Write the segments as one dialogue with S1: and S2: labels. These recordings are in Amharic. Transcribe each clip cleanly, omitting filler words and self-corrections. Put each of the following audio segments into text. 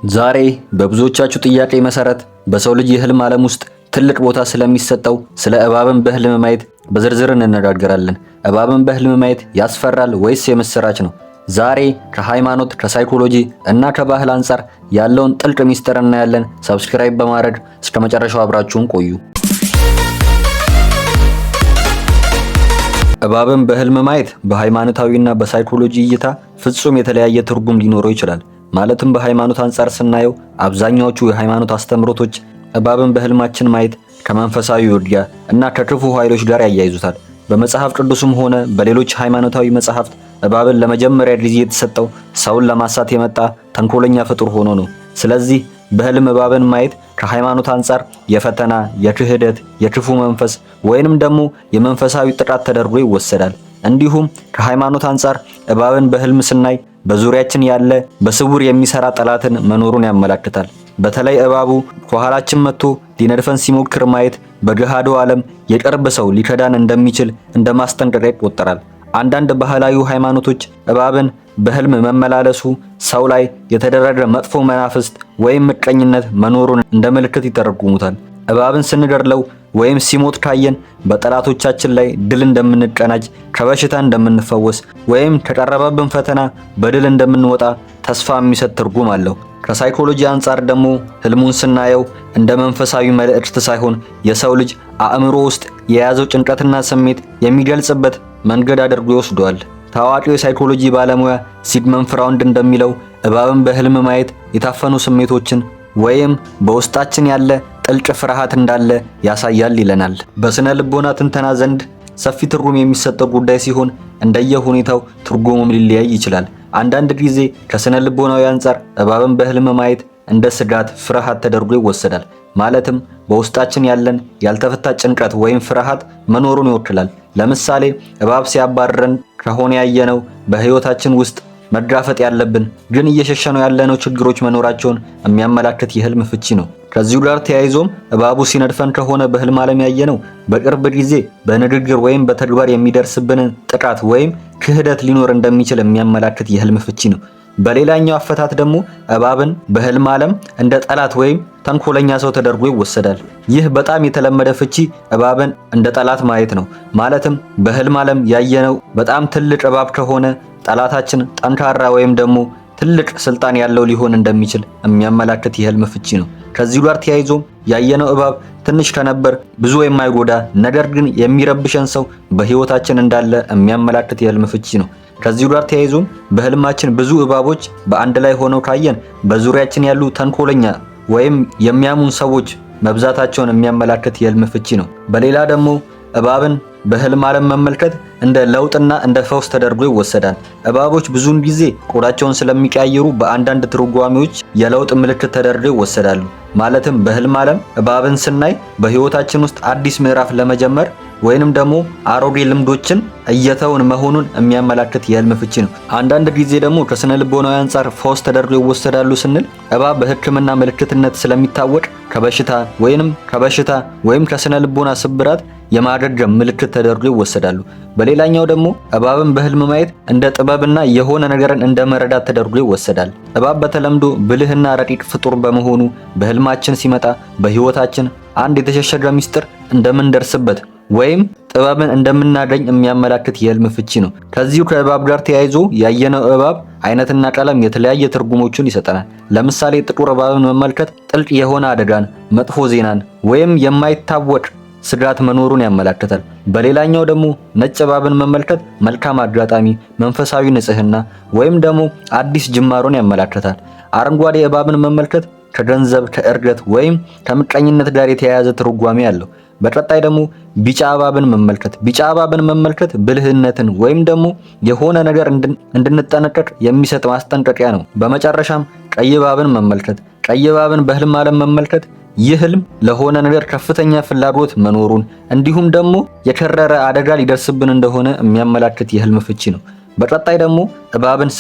S1: ዛሬ በብዙዎቻችሁ ጥያቄ መሰረት በሰው ልጅ የህልም ዓለም ውስጥ ትልቅ ቦታ ስለሚሰጠው ስለ እባብን በህልም ማየት በዝርዝር እንነጋገራለን። እባብን በህልም ማየት ያስፈራል ወይስ የምስራች ነው? ዛሬ ከሃይማኖት፣ ከሳይኮሎጂ እና ከባህል አንፃር ያለውን ጥልቅ ሚስጥር እናያለን። ሰብስክራይብ በማድረግ እስከ መጨረሻው አብራችሁን ቆዩ። እባብን በህልም ማየት በሃይማኖታዊና በሳይኮሎጂ እይታ ፍጹም የተለያየ ትርጉም ሊኖረው ይችላል። ማለትም በሃይማኖት አንፃር ስናየው አብዛኛዎቹ የሃይማኖት አስተምሮቶች እባብን በህልማችን ማየት ከመንፈሳዊ ውጊያ እና ከክፉ ኃይሎች ጋር ያያይዙታል። በመጽሐፍ ቅዱስም ሆነ በሌሎች ሃይማኖታዊ መጽሐፍት እባብን ለመጀመሪያ ጊዜ የተሰጠው ሰውን ለማሳት የመጣ ተንኮለኛ ፍጡር ሆኖ ነው። ስለዚህ በህልም እባብን ማየት ከሃይማኖት አንፃር የፈተና፣ የክህደት፣ የክፉ መንፈስ ወይንም ደግሞ የመንፈሳዊ ጥቃት ተደርጎ ይወሰዳል። እንዲሁም ከሃይማኖት አንፃር እባብን በህልም ስናይ በዙሪያችን ያለ በስውር የሚሰራ ጠላትን መኖሩን ያመለክታል። በተለይ እባቡ ከኋላችን መጥቶ ሊነድፈን ሲሞክር ማየት በገሃዱ ዓለም የቅርብ ሰው ሊከዳን እንደሚችል እንደ ማስጠንቀቂያ ይቆጠራል። አንዳንድ ባህላዊ ሃይማኖቶች እባብን በህልም መመላለሱ ሰው ላይ የተደረገ መጥፎ መናፍስት ወይም ምቀኝነት መኖሩን እንደ ምልክት ይተረጉሙታል። እባብን ስንገድለው ወይም ሲሞት ካየን በጠላቶቻችን ላይ ድል እንደምንቀናጅ፣ ከበሽታ እንደምንፈወስ ወይም ከቀረበብን ፈተና በድል እንደምንወጣ ተስፋ የሚሰጥ ትርጉም አለው። ከሳይኮሎጂ አንፃር ደግሞ ህልሙን ስናየው እንደ መንፈሳዊ መልእክት ሳይሆን የሰው ልጅ አእምሮ ውስጥ የያዘው ጭንቀትና ስሜት የሚገልጽበት መንገድ አድርጎ ይወስደዋል። ታዋቂው የሳይኮሎጂ ባለሙያ ሲግመንድ ፍራውድ እንደሚለው እባብን በህልም ማየት የታፈኑ ስሜቶችን ወይም በውስጣችን ያለ ጥልቅ ፍርሃት እንዳለ ያሳያል ይለናል። በስነ ልቦና ትንተና ዘንድ ሰፊ ትርጉም የሚሰጠው ጉዳይ ሲሆን እንደየሁኔታው ትርጉሙም ሊለያይ ይችላል። አንዳንድ ጊዜ ከስነ ልቦናዊ አንፃር እባብን በህልም ማየት እንደ ስጋት፣ ፍርሃት ተደርጎ ይወሰዳል። ማለትም በውስጣችን ያለን ያልተፈታ ጭንቀት ወይም ፍርሃት መኖሩን ይወክላል። ለምሳሌ እባብ ሲያባርረን ከሆነ ያየነው በህይወታችን ውስጥ መጋፈጥ ያለብን ግን እየሸሸነው ያለነው ችግሮች መኖራቸውን የሚያመላክት የህልም ፍቺ ነው። ከዚሁ ጋር ተያይዞም እባቡ ሲነድፈን ከሆነ በህልም ዓለም ያየነው በቅርብ ጊዜ በንግግር ወይም በተግባር የሚደርስብንን ጥቃት ወይም ክህደት ሊኖር እንደሚችል የሚያመላክት የህልም ፍቺ ነው። በሌላኛው አፈታት ደግሞ እባብን በህልም ዓለም እንደ ጠላት ወይም ተንኮለኛ ሰው ተደርጎ ይወሰዳል። ይህ በጣም የተለመደ ፍቺ እባብን እንደ ጠላት ማየት ነው። ማለትም በህልም ዓለም ያየነው በጣም ትልቅ እባብ ከሆነ ጠላታችን ጠንካራ ወይም ደግሞ ትልቅ ስልጣን ያለው ሊሆን እንደሚችል የሚያመላክት የህልም ፍቺ ነው። ከዚሁ ጋር ተያይዞም ያየነው እባብ ትንሽ ከነበር ብዙ የማይጎዳ ነገር ግን የሚረብሸን ሰው በህይወታችን እንዳለ የሚያመላክት የህልም ፍቺ ነው። ከዚሁ ጋር ተያይዞም በህልማችን ብዙ እባቦች በአንድ ላይ ሆነው ካየን በዙሪያችን ያሉ ተንኮለኛ ወይም የሚያሙን ሰዎች መብዛታቸውን የሚያመላክት የህልም ፍቺ ነው። በሌላ ደግሞ እባብን በህልም ዓለም መመልከት እንደ ለውጥና እንደ ፈውስ ተደርጎ ይወሰዳል። እባቦች ብዙውን ጊዜ ቆዳቸውን ስለሚቀያየሩ በአንዳንድ ትርጓሜዎች የለውጥ ምልክት ተደርገው ይወሰዳሉ። ማለትም በህልም ዓለም እባብን ስናይ በህይወታችን ውስጥ አዲስ ምዕራፍ ለመጀመር ወይንም ደግሞ አሮጌ ልምዶችን እየተውን መሆኑን የሚያመላክት የህልም ፍቺ ነው። አንዳንድ ጊዜ ደግሞ ከስነ ልቦናዊ አንፃር ፈውስ ተደርገው ይወሰዳሉ ስንል እባብ በህክምና ምልክትነት ስለሚታወቅ ከበሽታ ወይም ከስነ ልቦና ስብራት የማገገም ምልክት ተደርገው ይወሰዳሉ። በሌላኛው ደግሞ እባብን በህልም ማየት እንደ ጥበብና የሆነ ነገርን እንደ መረዳት ተደርጎ ይወሰዳል። እባብ በተለምዶ ብልህና ረቂቅ ፍጡር በመሆኑ በህልማችን ሲመጣ በህይወታችን አንድ የተሸሸገ ሚስጥር እንደምንደርስበት ወይም ጥበብን እንደምናገኝ የሚያመላክት የህልም ፍቺ ነው። ከዚሁ ከእባብ ጋር ተያይዞ ያየነው እባብ አይነትና ቀለም የተለያየ ትርጉሞችን ይሰጠናል። ለምሳሌ ጥቁር እባብን መመልከት ጥልቅ የሆነ አደጋን፣ መጥፎ ዜናን ወይም የማይታወቅ ስጋት መኖሩን ያመላክታል። በሌላኛው ደግሞ ነጭ እባብን መመልከት መልካም አጋጣሚ፣ መንፈሳዊ ንጽህና ወይም ደግሞ አዲስ ጅማሮን ያመላክታል። አረንጓዴ እባብን መመልከት ከገንዘብ፣ ከእርገት ወይም ከምቀኝነት ጋር የተያያዘ ትርጓሜ አለው። በቀጣይ ደግሞ ቢጫ እባብን መመልከት ብልህነትን ወይም ደግሞ የሆነ ነገር እንድንጠነቀቅ የሚሰጥ ማስጠንቀቂያ ነው። በመጨረሻም ቀይ እባብን በህልም ዓለም መመልከት ይህ ህልም ለሆነ ነገር ከፍተኛ ፍላጎት መኖሩን እንዲሁም ደግሞ የከረረ አደጋ ሊደርስብን እንደሆነ የሚያመላክት የህልም ፍቺ ነው። በቀጣይ ደግሞ እባብን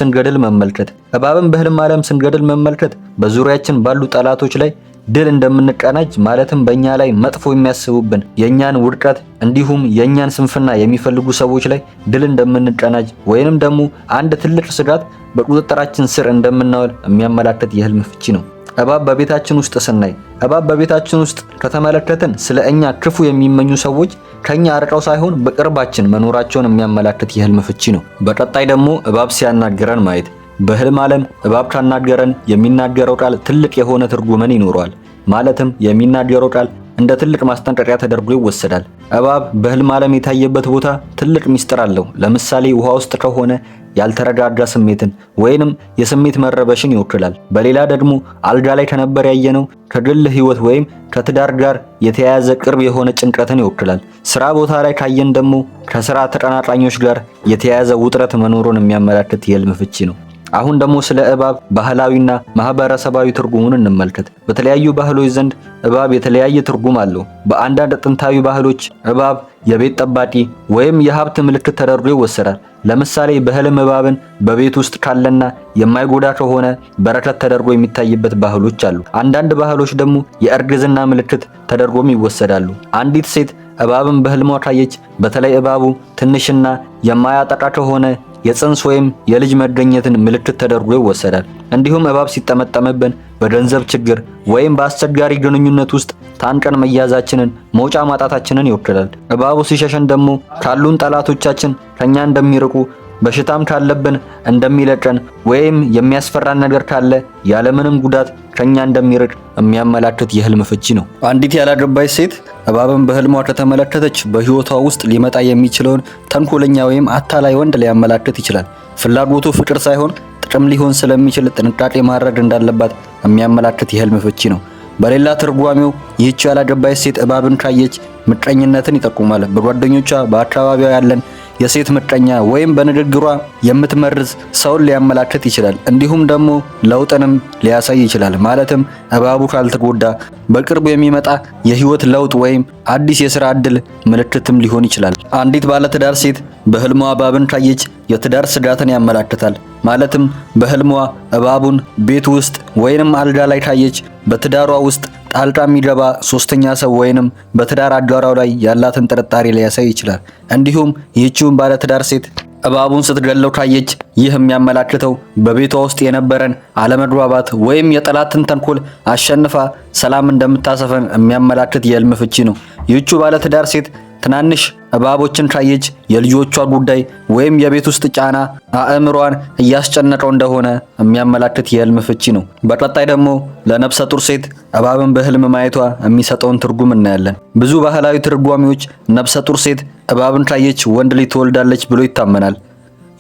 S1: በህልም ዓለም ስንገድል መመልከት በዙሪያችን ባሉ ጠላቶች ላይ ድል እንደምንቀናጅ ማለትም በእኛ ላይ መጥፎ የሚያስቡብን የኛን ውድቀት እንዲሁም የኛን ስንፍና የሚፈልጉ ሰዎች ላይ ድል እንደምንቀናጅ ወይንም ደግሞ አንድ ትልቅ ስጋት በቁጥጥራችን ስር እንደምናውል የሚያመላክት የህልም ፍቺ ነው። እባብ በቤታችን ውስጥ ስናይ እባብ በቤታችን ውስጥ ከተመለከትን ስለ እኛ ክፉ የሚመኙ ሰዎች ከኛ አርቀው ሳይሆን በቅርባችን መኖራቸውን የሚያመላክት የህልም ፍቺ ነው። በቀጣይ ደግሞ እባብ ሲያናግረን ማየት። በህልም ዓለም እባብ ካናገረን የሚናገረው ቃል ትልቅ የሆነ ትርጉምን ይኖረዋል። ማለትም የሚናገረው ቃል እንደ ትልቅ ማስጠንቀቂያ ተደርጎ ይወሰዳል። እባብ በህልም ዓለም የታየበት ቦታ ትልቅ ሚስጥር አለው። ለምሳሌ ውሃ ውስጥ ከሆነ ያልተረጋጋ ስሜትን ወይንም የስሜት መረበሽን ይወክላል። በሌላ ደግሞ አልጋ ላይ ከነበር ያየነው ከግል ህይወት ወይም ከትዳር ጋር የተያያዘ ቅርብ የሆነ ጭንቀትን ይወክላል። ስራ ቦታ ላይ ካየን ደግሞ ከስራ ተቀናቃኞች ጋር የተያያዘ ውጥረት መኖሩን የሚያመላክት የህልም ፍቺ ነው። አሁን ደግሞ ስለ እባብ ባህላዊና ማህበረሰባዊ ትርጉሙን እንመልከት። በተለያዩ ባህሎች ዘንድ እባብ የተለያየ ትርጉም አለው። በአንዳንድ ጥንታዊ ባህሎች እባብ የቤት ጠባቂ ወይም የሀብት ምልክት ተደርጎ ይወሰዳል። ለምሳሌ በህልም እባብን በቤት ውስጥ ካለና የማይጎዳ ከሆነ በረከት ተደርጎ የሚታይበት ባህሎች አሉ። አንዳንድ ባህሎች ደግሞ የእርግዝና ምልክት ተደርጎም ይወሰዳሉ። አንዲት ሴት እባብን በህልሟ ካየች በተለይ እባቡ ትንሽና የማያጠቃ ከሆነ የጽንስ ወይም የልጅ መገኘትን ምልክት ተደርጎ ይወሰዳል። እንዲሁም እባብ ሲጠመጠምብን በገንዘብ ችግር ወይም በአስቸጋሪ ግንኙነት ውስጥ ታንቀን መያዛችንን፣ መውጫ ማጣታችንን ይወክላል። እባቡ ሲሸሸን ደግሞ ካሉን ጠላቶቻችን ከኛ እንደሚርቁ፣ በሽታም ካለብን እንደሚለቀን ወይም የሚያስፈራን ነገር ካለ ያለምንም ጉዳት ከኛ እንደሚርቅ የሚያመላክት የህልም ፍቺ ነው። አንዲት ያላገባች ሴት እባብን በህልሟ ከተመለከተች በህይወቷ ውስጥ ሊመጣ የሚችለውን ተንኮለኛ ወይም አታላይ ወንድ ሊያመላክት ይችላል። ፍላጎቱ ፍቅር ሳይሆን ጥቅም ሊሆን ስለሚችል ጥንቃቄ ማድረግ እንዳለባት የሚያመላክት የህልም ፍቺ ነው። በሌላ ትርጓሜው ይህች ያላገባች ሴት እባብን ካየች ምቀኝነትን ይጠቁማል። በጓደኞቿ በአካባቢዋ ያለን የሴት ምቀኛ ወይም በንግግሯ የምትመርዝ ሰውን ሊያመላክት ይችላል። እንዲሁም ደግሞ ለውጥንም ሊያሳይ ይችላል። ማለትም እባቡ ካልተጎዳ በቅርቡ የሚመጣ የህይወት ለውጥ ወይም አዲስ የሥራ ዕድል ምልክትም ሊሆን ይችላል። አንዲት ባለትዳር ሴት በህልሟ እባብን ካየች የትዳር ስጋትን ያመላክታል። ማለትም በህልሟ እባቡን ቤት ውስጥ ወይንም አልጋ ላይ ካየች በትዳሯ ውስጥ ጣልቃ የሚገባ ሶስተኛ ሰው ወይንም በትዳር አጋሯ ላይ ያላትን ጥርጣሬ ሊያሳይ ይችላል። እንዲሁም ይህቺውን ባለትዳር ሴት እባቡን ስትገለው ካየች ይህ የሚያመላክተው በቤቷ ውስጥ የነበረን አለመግባባት ወይም የጠላትን ተንኮል አሸንፋ ሰላም እንደምታሰፈን የሚያመላክት የህልም ፍቺ ነው። ይህቺ ባለትዳር ሴት ትናንሽ እባቦችን ካየች የልጆቿ ጉዳይ ወይም የቤት ውስጥ ጫና አእምሯን እያስጨነቀው እንደሆነ የሚያመላክት የህልም ፍቺ ነው። በቀጣይ ደግሞ ለነፍሰ ጡር ሴት እባብን በህልም ማየቷ የሚሰጠውን ትርጉም እናያለን። ብዙ ባህላዊ ትርጓሜዎች ነፍሰ ጡር ሴት እባብን ካየች ወንድ ልጅ ትወልዳለች ብሎ ይታመናል።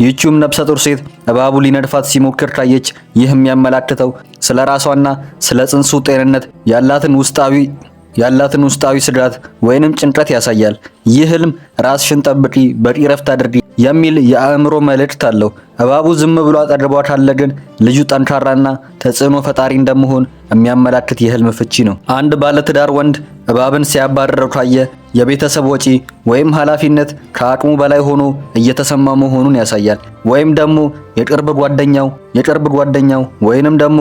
S1: ይህቺውም ነፍሰ ጡር ሴት እባቡ ሊነድፋት ሲሞክር ካየች ይህ የሚያመላክተው ስለ ራሷና ስለ ጽንሱ ጤንነት ያላትን ውስጣዊ ስጋት ወይንም ጭንቀት ያሳያል። ይህ ህልም ራስሽን ጠብቂ፣ በቂ ረፍት አድርጊ የሚል የአእምሮ መልእክት አለው። እባቡ ዝም ብሎ አጠገቧ ካለ ግን ልጁ ጠንካራና ተጽዕኖ ፈጣሪ እንደመሆን የሚያመላክት የህልም ፍቺ ነው። አንድ ባለትዳር ወንድ እባብን ሲያባረረው ካየ የቤተሰብ ወጪ ወይም ኃላፊነት ከአቅሙ በላይ ሆኖ እየተሰማ መሆኑን ያሳያል። ወይም ደግሞ የቅርብ ጓደኛው ወይንም ደግሞ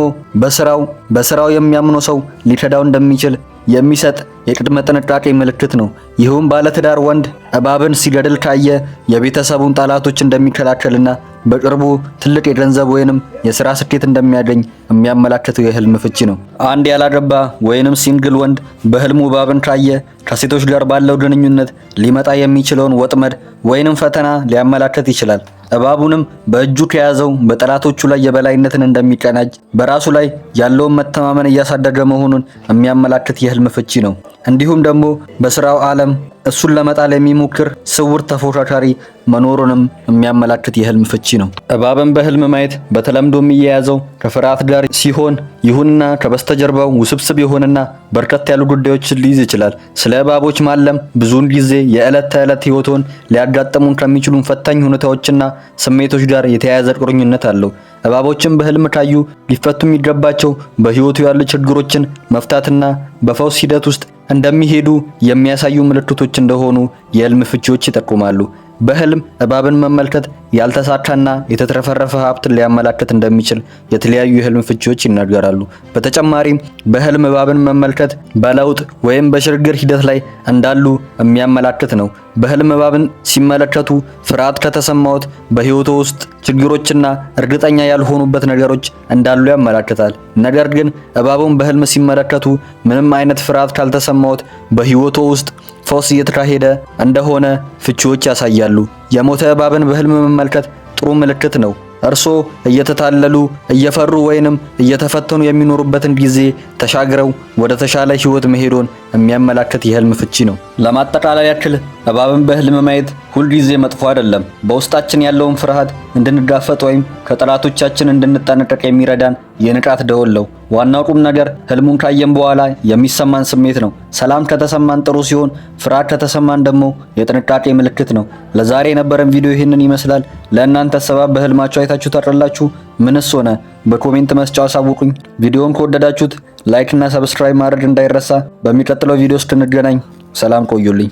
S1: በስራው የሚያምነው ሰው ሊከዳው እንደሚችል የሚሰጥ የቅድመ ጥንቃቄ ምልክት ነው። ይህም ባለትዳር ወንድ እባብን ሲገድል ካየ የቤተሰቡን ጠላቶች እንደሚከላከልና በቅርቡ ትልቅ የገንዘብ ወይንም የሥራ ስኬት እንደሚያገኝ የሚያመላክተው የህልም ፍቺ ነው። አንድ ያላገባ ወይንም ሲንግል ወንድ በህልሙ እባብን ካየ ከሴቶች ጋር ባለው ግንኙነት ሊመጣ የሚችለውን ወጥመድ ወይንም ፈተና ሊያመላክት ይችላል። እባቡንም በእጁ ከያዘው በጠላቶቹ ላይ የበላይነትን እንደሚቀናጅ በራሱ ላይ ያለውን መተማመን እያሳደገ መሆኑን የሚያመላክት የህልም ፍቺ ነው። እንዲሁም ደግሞ በስራው ዓለም እሱን ለመጣል የሚሞክር ስውር ተፎካካሪ መኖሩንም የሚያመላክት የህልም ፍቺ ነው። እባብን በህልም ማየት በተለምዶ የሚያያዘው ከፍርሃት ጋር ሲሆን ይሁንና ከበስተጀርባው ውስብስብ የሆነና በርከት ያሉ ጉዳዮችን ሊይዝ ይችላል። ስለ እባቦች ማለም ብዙውን ጊዜ የዕለት ተዕለት ህይወቶን ሊያጋጥሙን ከሚችሉ ፈታኝ ሁኔታዎችና ስሜቶች ጋር የተያያዘ ቁርኝነት አለው። እባቦችን በህልም ካዩ ሊፈቱ የሚገባቸው በህይወቱ ያሉ ችግሮችን መፍታትና በፈውስ ሂደት ውስጥ እንደሚሄዱ የሚያሳዩ ምልክቶች እንደሆኑ የህልም ፍቺዎች ይጠቁማሉ። በህልም እባብን መመልከት ያልተሳካና የተትረፈረፈ ሀብትን ሊያመላክት እንደሚችል የተለያዩ የህልም ፍቺዎች ይናገራሉ። በተጨማሪም በህልም እባብን መመልከት በለውጥ ወይም በሽግግር ሂደት ላይ እንዳሉ የሚያመላክት ነው። በህልም እባብን ሲመለከቱ ፍርሃት ከተሰማዎት በህይወቶ ውስጥ ችግሮችና እርግጠኛ ያልሆኑበት ነገሮች እንዳሉ ያመላክታል። ነገር ግን እባቡን በህልም ሲመለከቱ ምንም አይነት ፍርሃት ካልተሰማዎት በህይወቶ ውስጥ ፈውስ እየተካሄደ እንደሆነ ፍቺዎች ያሳያሉ። የሞተ እባብን በህልም መመልከት ጥሩ ምልክት ነው። እርሶ እየተታለሉ እየፈሩ ወይንም እየተፈተኑ የሚኖሩበትን ጊዜ ተሻግረው ወደ ተሻለ ህይወት መሄዶን የሚያመላክት የህልም ፍቺ ነው። ለማጠቃለል ያክል እባብን በህልም ማየት ሁልጊዜ መጥፎ አይደለም። በውስጣችን ያለውን ፍርሃት እንድንጋፈጥ ወይም ከጠላቶቻችን እንድንጠነቀቅ የሚረዳን የንቃት ደወል ነው። ዋናው ቁም ነገር ህልሙን ካየን በኋላ የሚሰማን ስሜት ነው። ሰላም ከተሰማን ጥሩ ሲሆን፣ ፍርሃት ከተሰማን ደግሞ የጥንቃቄ ምልክት ነው። ለዛሬ የነበረን ቪዲዮ ይህንን ይመስላል። ለእናንተ እባብ በህልማችሁ አይታችሁ ታውቃላችሁ? ምንስ ሆነ? በኮሜንት መስጫው አሳውቁኝ። ቪዲዮውን ከወደዳችሁት ላይክ እና ሰብስክራይብ ማድረግ እንዳይረሳ። በሚቀጥለው ቪዲዮ እስክንገናኝ ሰላም ቆዩልኝ።